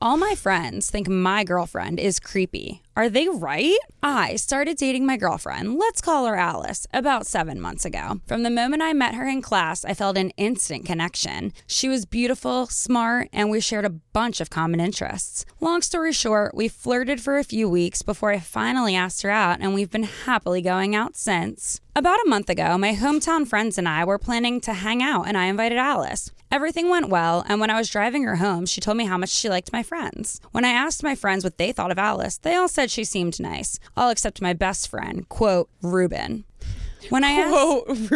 All my friends think my girlfriend is creepy. Are they right? I started dating my girlfriend, let's call her Alice, about 7 months ago. From the moment I met her in class, I felt an instant connection. She was beautiful, smart, and we shared a bunch of common interests. Long story short, we flirted for a few weeks before I finally asked her out, and we've been happily going out since. About a month ago, my hometown friends and I were planning to hang out, and I invited Alice. Everything went well, and when I was driving her home, she told me how much she liked my friends. When I asked my friends what they thought of Alice, they all said she seemed nice, all except my best friend, quote, Ruben. When I asked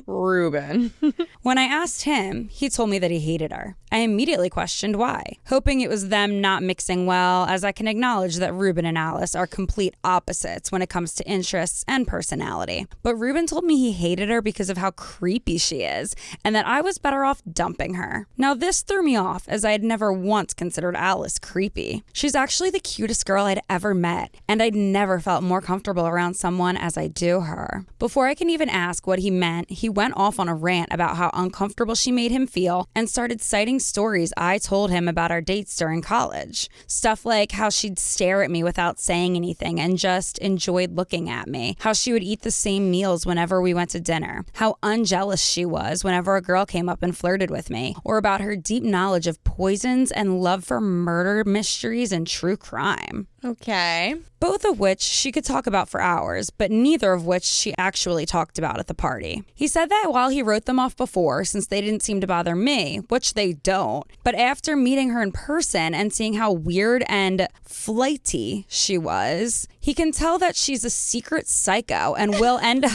Ruben. When I asked him, he told me that he hated her. I immediately questioned why, hoping it was them not mixing well, as I can acknowledge that Ruben and Alice are complete opposites when it comes to interests and personality. But Ruben told me he hated her because of how creepy she is, and that I was better off dumping her. Now this threw me off, as I had never once considered Alice creepy. She's actually the cutest girl I'd ever met, and I'd never felt more comfortable around someone as I do her. Before I can even ask what he meant, he went off on a rant about how uncomfortable she made him feel and started citing stories I told him about our dates during college. Stuff like how she'd stare at me without saying anything and just enjoyed looking at me, how she would eat the same meals whenever we went to dinner, how unjealous she was whenever a girl came up and flirted with me, or about her deep knowledge of poisons and love for murder mysteries and true crime. Okay. Both of which she could talk about for hours, but neither of which she actually talked about at the party. He said that while he wrote them off before, since they didn't seem to bother me, which they don't, but after meeting her in person and seeing how weird and flighty she was, he can tell that she's a secret psycho and will end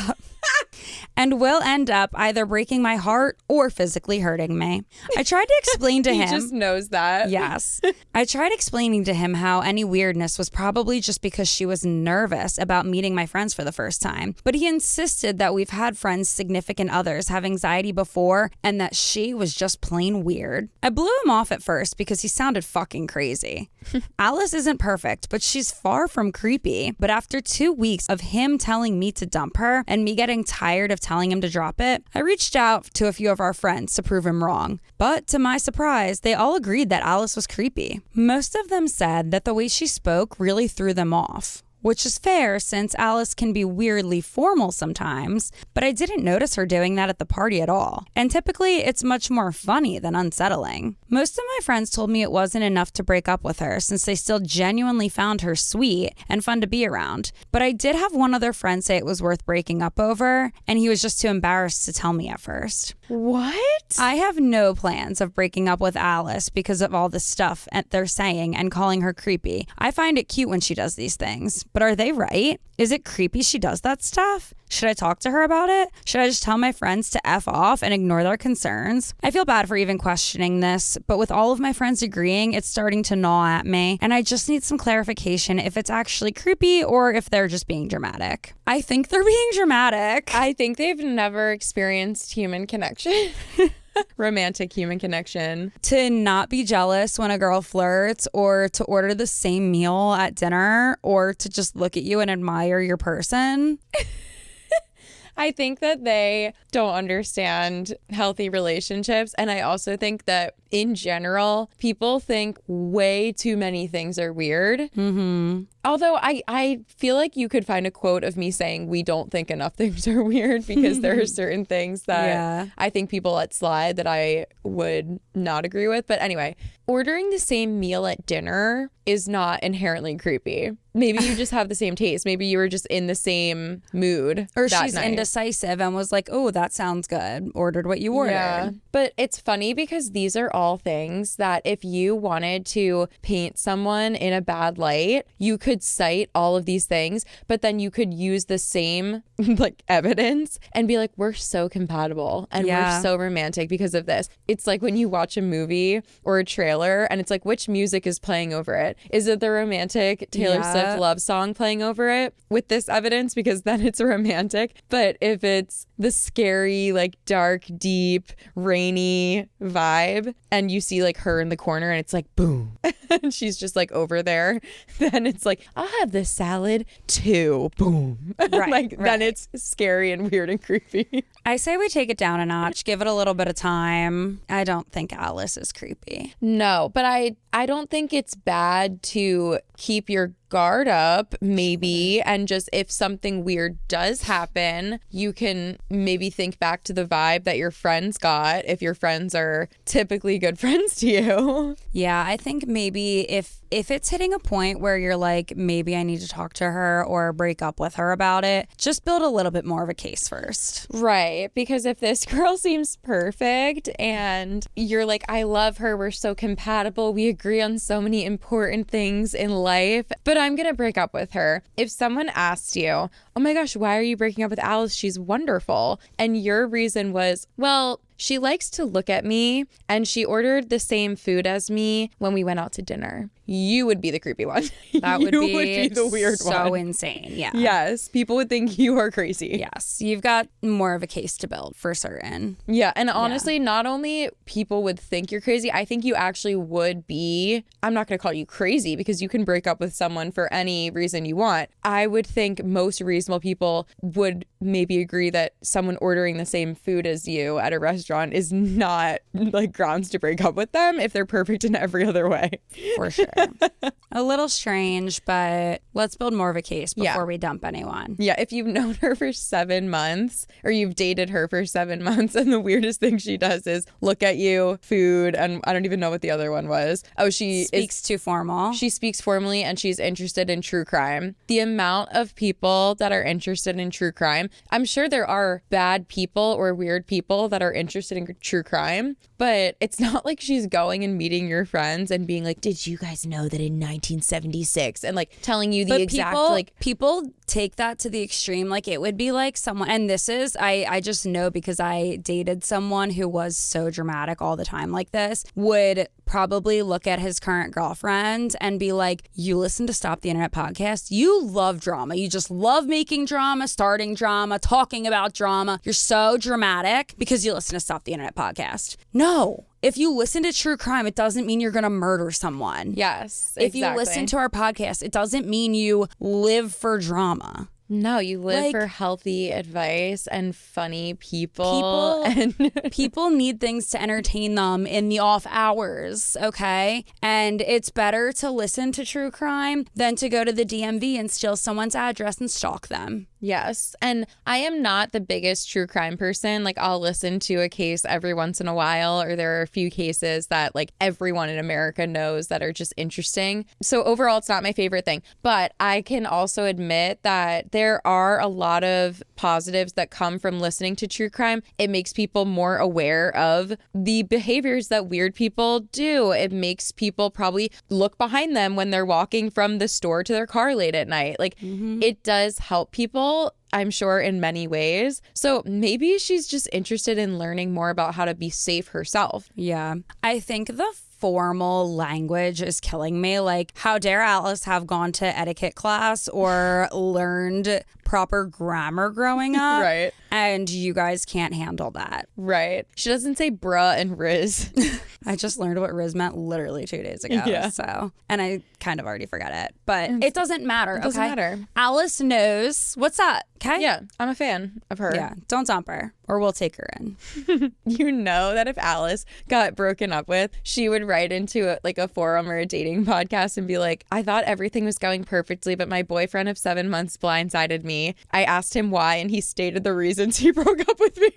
up either breaking my heart or physically hurting me. I tried to explain to him. He just knows that. Yes. I tried explaining to him how any weirdness was probably just because she was nervous about meeting my friends for the first time. But he insisted that we've had friends' significant others have anxiety before and that she was just plain weird. I blew him off at first because he sounded fucking crazy. Alice isn't perfect, but she's far from creepy. But after 2 weeks of him telling me to dump her and me getting tired of telling him to drop it, I reached out to a few of our friends to prove him wrong. But to my surprise, they all agreed that Alice was creepy. Most of them said that the way she spoke really threw them off. Which is fair since Alice can be weirdly formal sometimes, but I didn't notice her doing that at the party at all. And typically it's much more funny than unsettling. Most of my friends told me it wasn't enough to break up with her since they still genuinely found her sweet and fun to be around. But I did have one other friend say it was worth breaking up over, and he was just too embarrassed to tell me at first. What? I have no plans of breaking up with Alice because of all the stuff they're saying and calling her creepy. I find it cute when she does these things. But are they right? Is it creepy she does that stuff? Should I talk to her about it? Should I just tell my friends to F off and ignore their concerns? I feel bad for even questioning this, but with all of my friends agreeing, it's starting to gnaw at me, and I just need some clarification if it's actually creepy or if they're just being dramatic. I think they're being dramatic. I think they've never experienced human connection. Romantic human connection. To not be jealous when a girl flirts, or to order the same meal at dinner, or to just look at you and admire your person. I think that they don't understand healthy relationships. And I also think that in general, people think way too many things are weird. Mm-hmm. Although I feel like you could find a quote of me saying we don't think enough things are weird, because there are certain things that I think people let slide that I would not agree with. But anyway, ordering the same meal at dinner is not inherently creepy. Maybe you just have the same taste. Maybe you were just in the same mood. Or that she's night. Indecisive and was like, oh, that sounds good. Ordered what you ordered. Yeah. But it's funny because these are all things that if you wanted to paint someone in a bad light, you could cite all of these things, but then you could use the same like evidence and be like, we're so compatible and we're so romantic because of this. It's like when you watch a movie or a trailer and it's like, which music is playing over it? Is it the romantic Taylor Swift love song playing over it with this evidence? Because then it's romantic. But if it's the scary, like dark, deep, rainy vibe, and you see like her in the corner and it's like boom and she's just like over there, then it's like, I'll have the salad too, boom. Right, then it's scary and weird and creepy. I say we take it down a notch, give it a little bit of time. I don't think Alice is creepy. No, but I don't think it's bad to keep your guard up, maybe, and just if something weird does happen, you can maybe think back to the vibe that your friends got, if your friends are typically good friends to you. Yeah, I think maybe if it's hitting a point where you're like, maybe I need to talk to her or break up with her about it, just build a little bit more of a case first. Right, because if this girl seems perfect and you're like, I love her, we're so compatible, we agree on so many important things in life, but I'm gonna break up with her. If someone asked you, oh my gosh, why are you breaking up with Alice? She's wonderful. And your reason was, well, she likes to look at me and she ordered the same food as me when we went out to dinner. You would be the creepy one. That would be the weird one. So insane. Yeah. Yes. People would think you are crazy. Yes. You've got more of a case to build for certain. Yeah. And honestly, not only people would think you're crazy, I think you actually would be, I'm not going to call you crazy because you can break up with someone for any reason you want. I would think most reasonable people would maybe agree that someone ordering the same food as you at a restaurant is not like grounds to break up with them if they're perfect in every other way. For sure. A little strange, but let's build more of a case before we dump anyone. Yeah, if you've known her for 7 months or you've dated her for 7 months and the weirdest thing she does is look at you, food, and I don't even know what the other one was. Oh, she speaks too formal. She speaks formally and she's interested in true crime. The amount of people that are interested in true crime, I'm sure there are bad people or weird people that are interested in true crime, but it's not like she's going and meeting your friends and being like, did you guys know that in 1976, and like telling you the exact people take that to the extreme. Like it would be like someone, and this is I just know because I dated someone who was so dramatic all the time like this, would probably look at his current girlfriend and be like, you listen to Stop the Internet podcast, you love drama, you just love making drama, starting drama, talking about drama, you're so dramatic because you listen to Stop the Internet podcast. No. If you listen to true crime, it doesn't mean you're going to murder someone. Yes, exactly. If you listen to our podcast, it doesn't mean you live for drama. No, you live for healthy advice and funny people. People need things to entertain them in the off hours, okay? And it's better to listen to true crime than to go to the DMV and steal someone's address and stalk them. Yes. And I am not the biggest true crime person. Like I'll listen to a case every once in a while, or there are a few cases that like everyone in America knows that are just interesting. So overall, it's not my favorite thing. But I can also admit that there are a lot of positives that come from listening to true crime. It makes people more aware of the behaviors that weird people do. It makes people probably look behind them when they're walking from the store to their car late at night. Like it does help people, I'm sure, in many ways. So maybe she's just interested in learning more about how to be safe herself. Yeah. I think the formal language is killing me. Like, how dare Alice have gone to etiquette class or learned proper grammar growing up? Right. And you guys can't handle that. Right. She doesn't say bruh and riz. I just learned what riz meant literally 2 days ago. Yeah. So, and I kind of already forgot it, but it doesn't matter. It doesn't matter. Alice knows what's up. Okay. Yeah. I'm a fan of her. Yeah. Don't dump her or we'll take her in. You know that if Alice got broken up with, she would write into a forum or a dating podcast and be like, I thought everything was going perfectly, but my boyfriend of 7 months blindsided me. I asked him why, and he stated the reasons he broke up with me.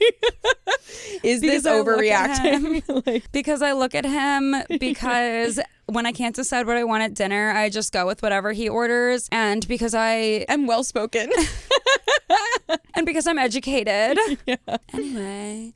Is this overreacting? Because I look at him, because when I can't decide what I want at dinner, I just go with whatever he orders. And because I am well-spoken. And because I'm educated. Yeah. Anyway.